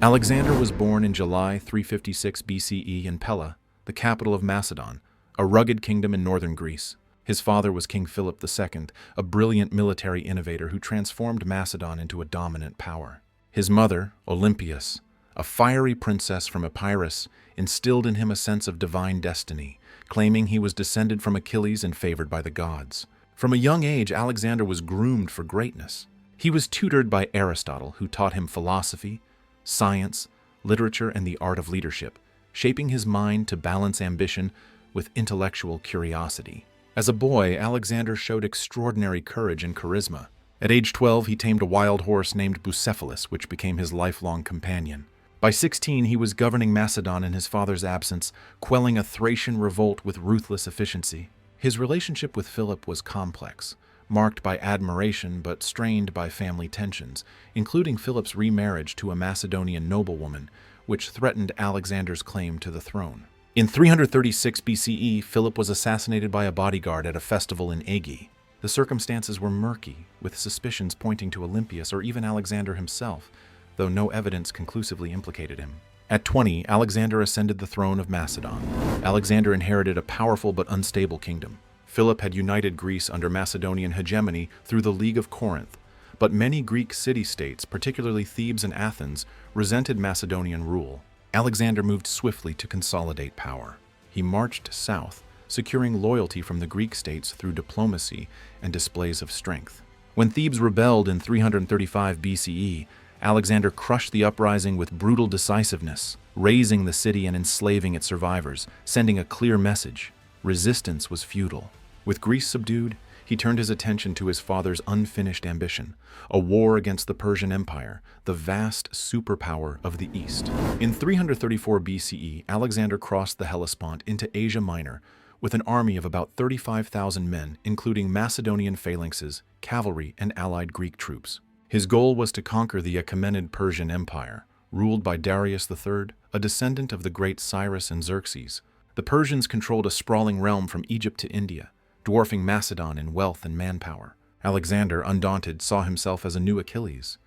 Alexander was born in July 356 BCE in Pella, the capital of Macedon, a rugged kingdom in northern Greece. His father was King Philip II, a brilliant military innovator who transformed Macedon into a dominant power. His mother, Olympias, a fiery princess from Epirus, instilled in him a sense of divine destiny, claiming he was descended from Achilles and favored by the gods. From a young age, Alexander was groomed for greatness. He was tutored by Aristotle, who taught him philosophy, science, literature, and the art of leadership, shaping his mind to balance ambition with intellectual curiosity. As a boy, Alexander showed extraordinary courage and charisma. At age 12, he tamed a wild horse named Bucephalus, which became his lifelong companion. By 16, he was governing Macedon in his father's absence, quelling a Thracian revolt with ruthless efficiency. His relationship with Philip was complex, marked by admiration but strained by family tensions, including Philip's remarriage to a Macedonian noblewoman, which threatened Alexander's claim to the throne. In 336 BCE, Philip was assassinated by a bodyguard at a festival in Aegae. The circumstances were murky, with suspicions pointing to Olympias or even Alexander himself, though no evidence conclusively implicated him. At 20, Alexander ascended the throne of Macedon. Alexander inherited a powerful but unstable kingdom. Philip had united Greece under Macedonian hegemony through the League of Corinth, but many Greek city-states, particularly Thebes and Athens, resented Macedonian rule. Alexander moved swiftly to consolidate power. He marched south, securing loyalty from the Greek states through diplomacy and displays of strength. When Thebes rebelled in 335 BCE, Alexander crushed the uprising with brutal decisiveness, razing the city and enslaving its survivors, sending a clear message: resistance was futile. With Greece subdued, he turned his attention to his father's unfinished ambition, a war against the Persian Empire, the vast superpower of the East. In 334 BCE, Alexander crossed the Hellespont into Asia Minor with an army of about 35,000 men, including Macedonian phalanxes, cavalry, and allied Greek troops. His goal was to conquer the Achaemenid Persian Empire, ruled by Darius III, a descendant of the great Cyrus and Xerxes. The Persians controlled a sprawling realm from Egypt to India, dwarfing Macedon in wealth and manpower. Alexander, undaunted, saw himself as a new Achilles,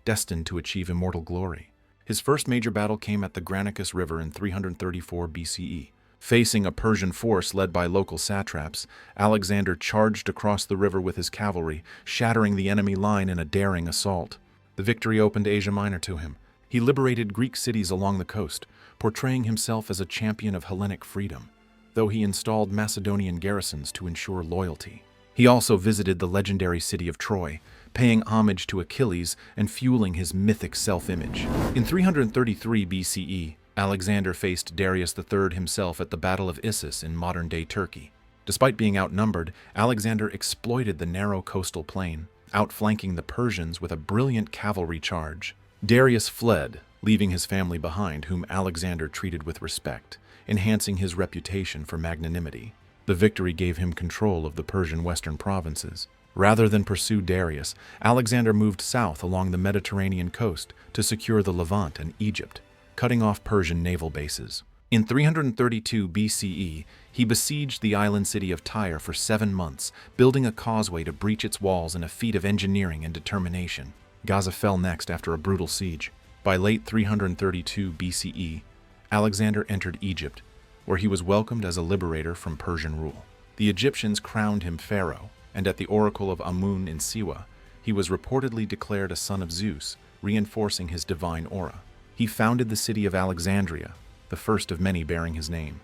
destined to achieve immortal glory. His first major battle came at the Granicus River in 334 BCE. Facing a Persian force led by local satraps, Alexander charged across the river with his cavalry, shattering the enemy line in a daring assault. The victory opened Asia Minor to him. He liberated Greek cities along the coast, portraying himself as a champion of Hellenic freedom, though he installed Macedonian garrisons to ensure loyalty. He also visited the legendary city of Troy, paying homage to Achilles and fueling his mythic self-image. In 333 BCE, Alexander faced Darius III himself at the Battle of Issus in modern-day Turkey. Despite being outnumbered, Alexander exploited the narrow coastal plain, outflanking the Persians with a brilliant cavalry charge. Darius fled, leaving his family behind, whom Alexander treated with respect, enhancing his reputation for magnanimity. The victory gave him control of the Persian western provinces. Rather than pursue Darius, Alexander moved south along the Mediterranean coast to secure the Levant and Egypt, cutting off Persian naval bases. In 332 BCE, he besieged the island city of Tyre for 7 months, building a causeway to breach its walls in a feat of engineering and determination. Gaza fell next after a brutal siege. By late 332 BCE, Alexander entered Egypt, where he was welcomed as a liberator from Persian rule. The Egyptians crowned him pharaoh, and at the oracle of Amun in Siwa, he was reportedly declared a son of Zeus, reinforcing his divine aura. He founded the city of Alexandria, the first of many bearing his name,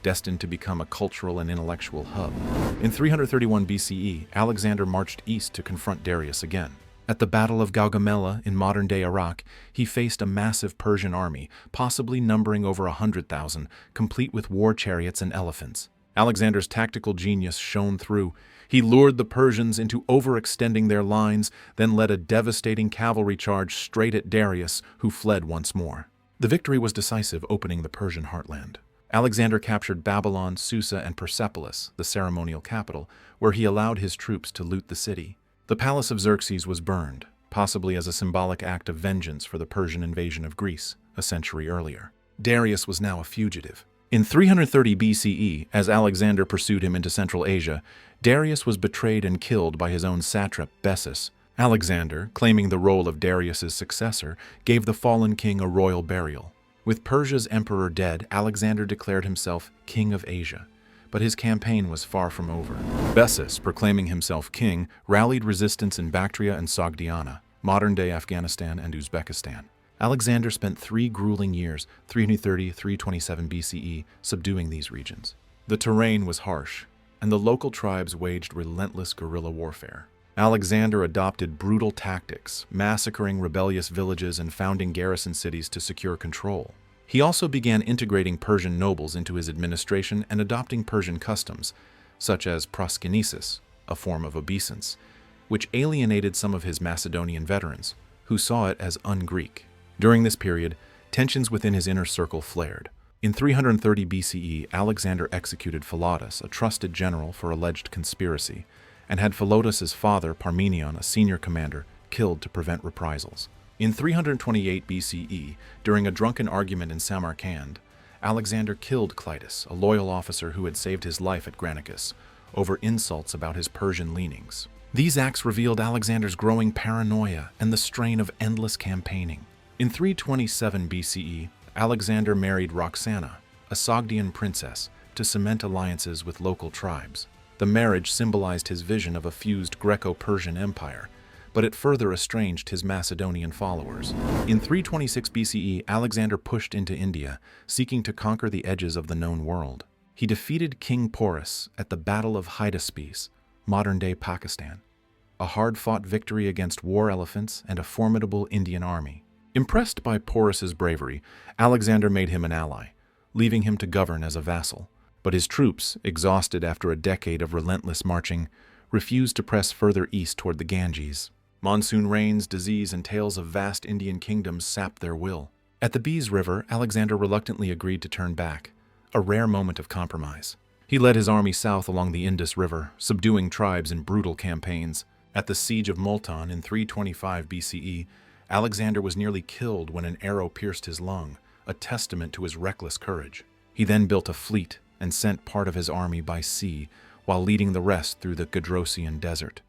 destined to become a cultural and intellectual hub. In 331 BCE, Alexander marched east to confront Darius again. At the Battle of Gaugamela in modern-day Iraq, he faced a massive Persian army, possibly numbering over 100,000, complete with war chariots and elephants. Alexander's tactical genius shone through. He lured the Persians into overextending their lines, then led a devastating cavalry charge straight at Darius, who fled once more. The victory was decisive, opening the Persian heartland. Alexander captured Babylon, Susa, and Persepolis, the ceremonial capital, where he allowed his troops to loot the city. The palace of Xerxes was burned, possibly as a symbolic act of vengeance for the Persian invasion of Greece a century earlier. Darius was now a fugitive. In 330 BCE, as Alexander pursued him into Central Asia, Darius was betrayed and killed by his own satrap, Bessus, Alexander, claiming the role of Darius's successor, gave the fallen king a royal burial. With Persia's emperor dead, Alexander declared himself king of Asia. But his campaign was far from over. Bessus, proclaiming himself king, rallied resistance in Bactria and Sogdiana, modern-day Afghanistan and Uzbekistan. Alexander spent 3 grueling years, 330–327 BCE, subduing these regions. The terrain was harsh, and the local tribes waged relentless guerrilla warfare. Alexander adopted brutal tactics, massacring rebellious villages and founding garrison cities to secure control. He also began integrating Persian nobles into his administration and adopting Persian customs, such as proskynesis, a form of obeisance, which alienated some of his Macedonian veterans, who saw it as un-Greek. During this period, tensions within his inner circle flared. In 330 BCE, Alexander executed Philotas, a trusted general, for alleged conspiracy, and had Philotas's father, Parmenion, a senior commander, killed to prevent reprisals. In 328 BCE, during a drunken argument in Samarkand, Alexander killed Clitus, a loyal officer who had saved his life at Granicus, over insults about his Persian leanings. These acts revealed Alexander's growing paranoia and the strain of endless campaigning. In 327 BCE, Alexander married Roxana, a Sogdian princess, to cement alliances with local tribes. The marriage symbolized his vision of a fused Greco-Persian empire, but it further estranged his Macedonian followers. In 326 BCE, Alexander pushed into India, seeking to conquer the edges of the known world. He defeated King Porus at the Battle of Hydaspes, modern-day Pakistan, a hard-fought victory against war elephants and a formidable Indian army. Impressed by Porus's bravery, Alexander made him an ally, leaving him to govern as a vassal. But his troops, exhausted after a decade of relentless marching, refused to press further east toward the Ganges. Monsoon rains, disease, and tales of vast Indian kingdoms sapped their will. At the Beas River, Alexander reluctantly agreed to turn back, a rare moment of compromise. He led his army south along the Indus River, subduing tribes in brutal campaigns. At the siege of Multan in 325 BCE, Alexander was nearly killed when an arrow pierced his lung, a testament to his reckless courage. He then built a fleet and sent part of his army by sea, while leading the rest through the Gedrosian desert,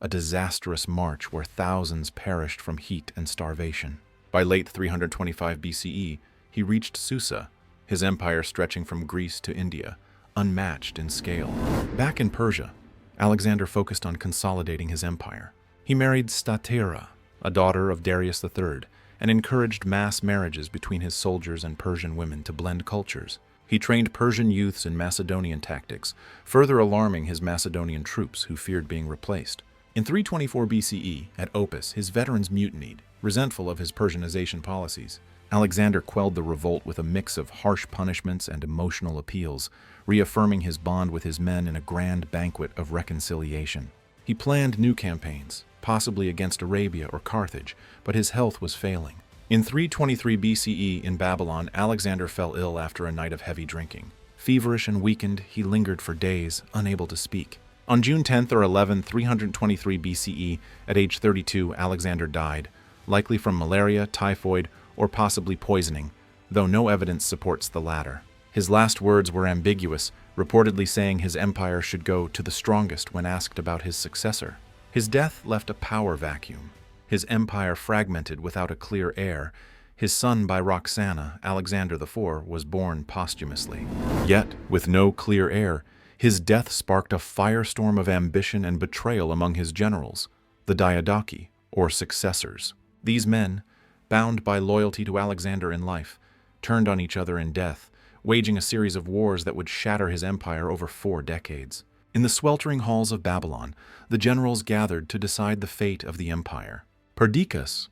a disastrous march where thousands perished from heat and starvation. By late 325 BCE, he reached Susa, his empire stretching from Greece to India, unmatched in scale. Back in Persia, Alexander focused on consolidating his empire. He married Statira, a daughter of Darius III, and encouraged mass marriages between his soldiers and Persian women to blend cultures. He trained Persian youths in Macedonian tactics, further alarming his Macedonian troops who feared being replaced. In 324 BCE, at Opis, his veterans mutinied, resentful of his Persianization policies. Alexander quelled the revolt with a mix of harsh punishments and emotional appeals, reaffirming his bond with his men in a grand banquet of reconciliation. He planned new campaigns, possibly against Arabia or Carthage, but his health was failing. In 323 BCE in Babylon, Alexander fell ill after a night of heavy drinking. Feverish and weakened, he lingered for days, unable to speak. On June 10th or 11th, 323 BCE, at age 32, Alexander died, likely from malaria, typhoid, or possibly poisoning, though no evidence supports the latter. His last words were ambiguous, reportedly saying his empire should go to the strongest when asked about his successor. His death left a power vacuum. His empire fragmented without a clear heir. His son by Roxana, Alexander IV, was born posthumously. Yet, with no clear heir, his death sparked a firestorm of ambition and betrayal among his generals, the Diadochi, or successors. These men, bound by loyalty to Alexander in life, turned on each other in death, waging a series of wars that would shatter his empire over 4 decades. In the sweltering halls of Babylon, the generals gathered to decide the fate of the empire. Perdiccas,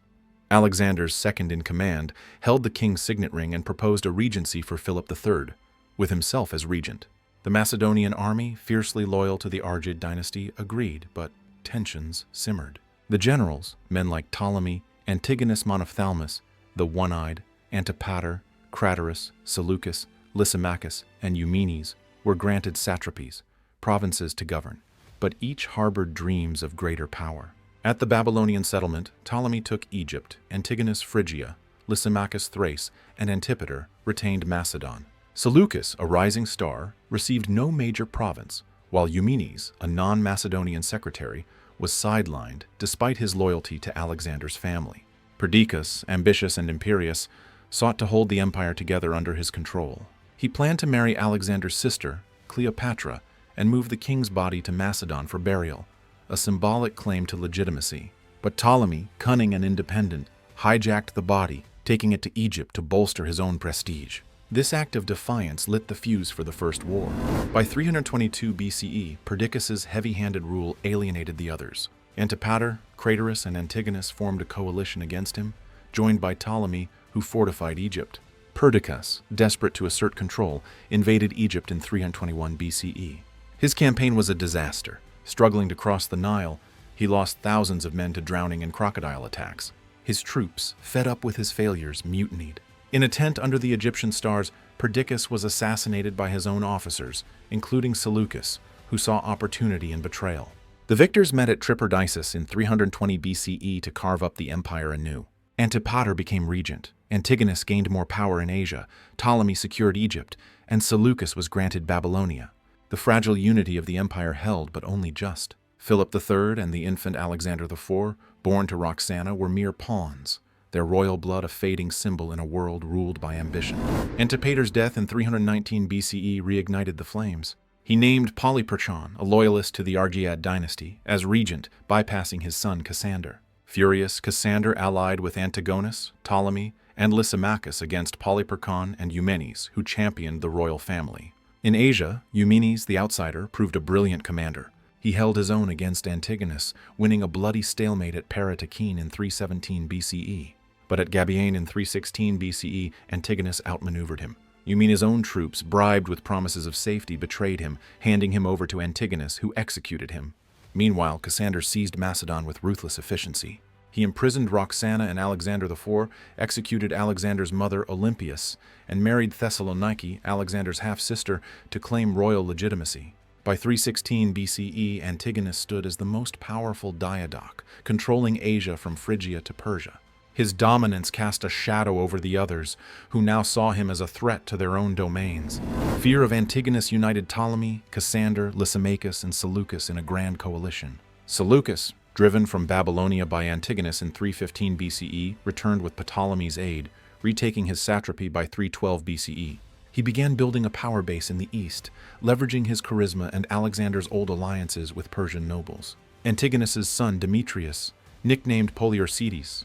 Alexander's second-in-command, held the king's signet ring and proposed a regency for Philip III, with himself as regent. The Macedonian army, fiercely loyal to the Argead dynasty, agreed, but tensions simmered. The generals, men like Ptolemy, Antigonus Monophthalmus, the One-Eyed, Antipater, Craterus, Seleucus, Lysimachus, and Eumenes, were granted satrapies, provinces to govern, but each harbored dreams of greater power. At the Babylonian settlement, Ptolemy took Egypt, Antigonus Phrygia, Lysimachus Thrace, and Antipater retained Macedon. Seleucus, a rising star, received no major province, while Eumenes, a non-Macedonian secretary, was sidelined despite his loyalty to Alexander's family. Perdiccas, ambitious and imperious, sought to hold the empire together under his control. He planned to marry Alexander's sister, Cleopatra, and move the king's body to Macedon for burial, a symbolic claim to legitimacy. But Ptolemy, cunning and independent, hijacked the body, taking it to Egypt to bolster his own prestige. This act of defiance lit the fuse for the First War. By 322 BCE, Perdiccas's heavy-handed rule alienated the others. Antipater, Craterus, and Antigonus formed a coalition against him, joined by Ptolemy, who fortified Egypt. Perdiccas, desperate to assert control, invaded Egypt in 321 BCE. His campaign was a disaster. Struggling to cross the Nile, he lost thousands of men to drowning and crocodile attacks. His troops, fed up with his failures, mutinied. In a tent under the Egyptian stars, Perdiccas was assassinated by his own officers, including Seleucus, who saw opportunity in betrayal. The victors met at Tripardisus in 320 BCE to carve up the empire anew. Antipater became regent, Antigonus gained more power in Asia, Ptolemy secured Egypt, and Seleucus was granted Babylonia. The fragile unity of the empire held, but only just. Philip III and the infant Alexander IV, born to Roxana, were mere pawns, their royal blood a fading symbol in a world ruled by ambition. Antipater's death in 319 BCE reignited the flames. He named Polyperchon, a loyalist to the Argead dynasty, as regent, bypassing his son Cassander. Furious, Cassander allied with Antigonus, Ptolemy, and Lysimachus against Polyperchon and Eumenes, who championed the royal family. In Asia, Eumenes, the outsider, proved a brilliant commander. He held his own against Antigonus, winning a bloody stalemate at Paratokene in 317 BCE. But at Gabiane in 316 BCE, Antigonus outmaneuvered him. Eumenes' own troops, bribed with promises of safety, betrayed him, handing him over to Antigonus, who executed him. Meanwhile, Cassander seized Macedon with ruthless efficiency. He imprisoned Roxana and Alexander IV, executed Alexander's mother Olympias, and married Thessalonike, Alexander's half-sister, to claim royal legitimacy. By 316 BCE, Antigonus stood as the most powerful Diadoch, controlling Asia from Phrygia to Persia. His dominance cast a shadow over the others, who now saw him as a threat to their own domains. Fear of Antigonus united Ptolemy, Cassander, Lysimachus, and Seleucus in a grand coalition. Seleucus, driven from Babylonia by Antigonus in 315 BCE, returned with Ptolemy's aid, retaking his satrapy by 312 BCE. He began building a power base in the east, leveraging his charisma and Alexander's old alliances with Persian nobles. Antigonus's son Demetrius, nicknamed Poliorcetes,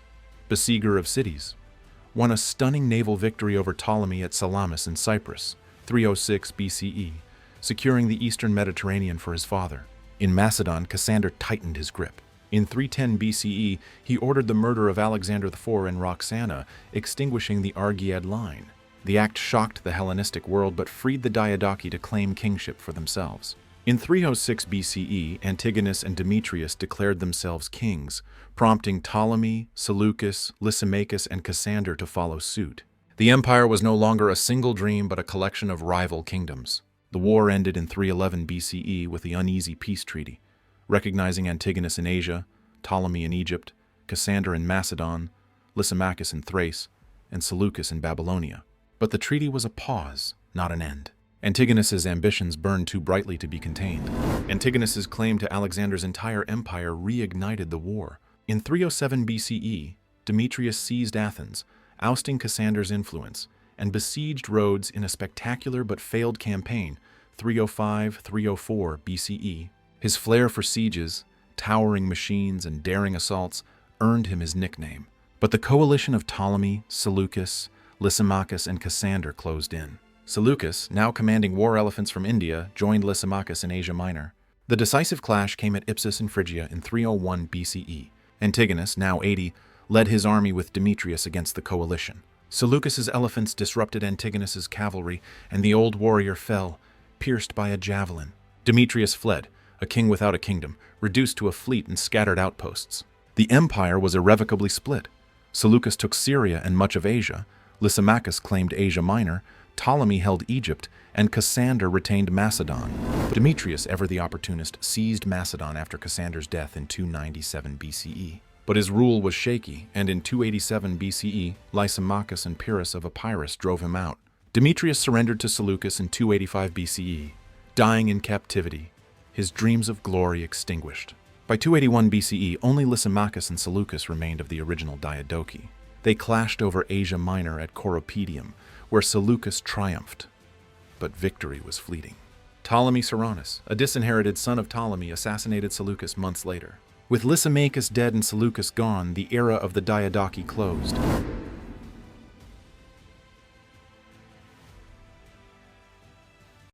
besieger of cities, won a stunning naval victory over Ptolemy at Salamis in Cyprus, 306 BCE, securing the eastern Mediterranean for his father. In Macedon, Cassander tightened his grip. In 310 BCE, he ordered the murder of Alexander IV and Roxana, extinguishing the Argead line. The act shocked the Hellenistic world but freed the Diadochi to claim kingship for themselves. In 306 BCE, Antigonus and Demetrius declared themselves kings, prompting Ptolemy, Seleucus, Lysimachus, and Cassander to follow suit. The empire was no longer a single dream but a collection of rival kingdoms. The war ended in 311 BCE with the uneasy peace treaty, recognizing Antigonus in Asia, Ptolemy in Egypt, Cassander in Macedon, Lysimachus in Thrace, and Seleucus in Babylonia. But the treaty was a pause, not an end. Antigonus's ambitions burned too brightly to be contained. Antigonus's claim to Alexander's entire empire reignited the war. In 307 BCE, Demetrius seized Athens, ousting Cassander's influence, and besieged Rhodes in a spectacular but failed campaign, 305-304 BCE. His flair for sieges, towering machines, and daring assaults earned him his nickname. But the coalition of Ptolemy, Seleucus, Lysimachus, and Cassander closed in. Seleucus, now commanding war elephants from India, joined Lysimachus in Asia Minor. The decisive clash came at Ipsus in Phrygia in 301 BCE. Antigonus, now 80, led his army with Demetrius against the coalition. Seleucus's elephants disrupted Antigonus's cavalry, and the old warrior fell, pierced by a javelin. Demetrius fled, a king without a kingdom, reduced to a fleet and scattered outposts. The empire was irrevocably split. Seleucus took Syria and much of Asia, Lysimachus claimed Asia Minor, Ptolemy held Egypt, and Cassander retained Macedon. Demetrius, ever the opportunist, seized Macedon after Cassander's death in 297 BCE. But his rule was shaky, and in 287 BCE, Lysimachus and Pyrrhus of Epirus drove him out. Demetrius surrendered to Seleucus in 285 BCE, dying in captivity, his dreams of glory extinguished. By 281 BCE, only Lysimachus and Seleucus remained of the original Diadochi. They clashed over Asia Minor at Coropedium, where Seleucus triumphed. But victory was fleeting. Ptolemy Ceraunus, a disinherited son of Ptolemy, assassinated Seleucus months later. With Lysimachus dead and Seleucus gone, the era of the Diadochi closed.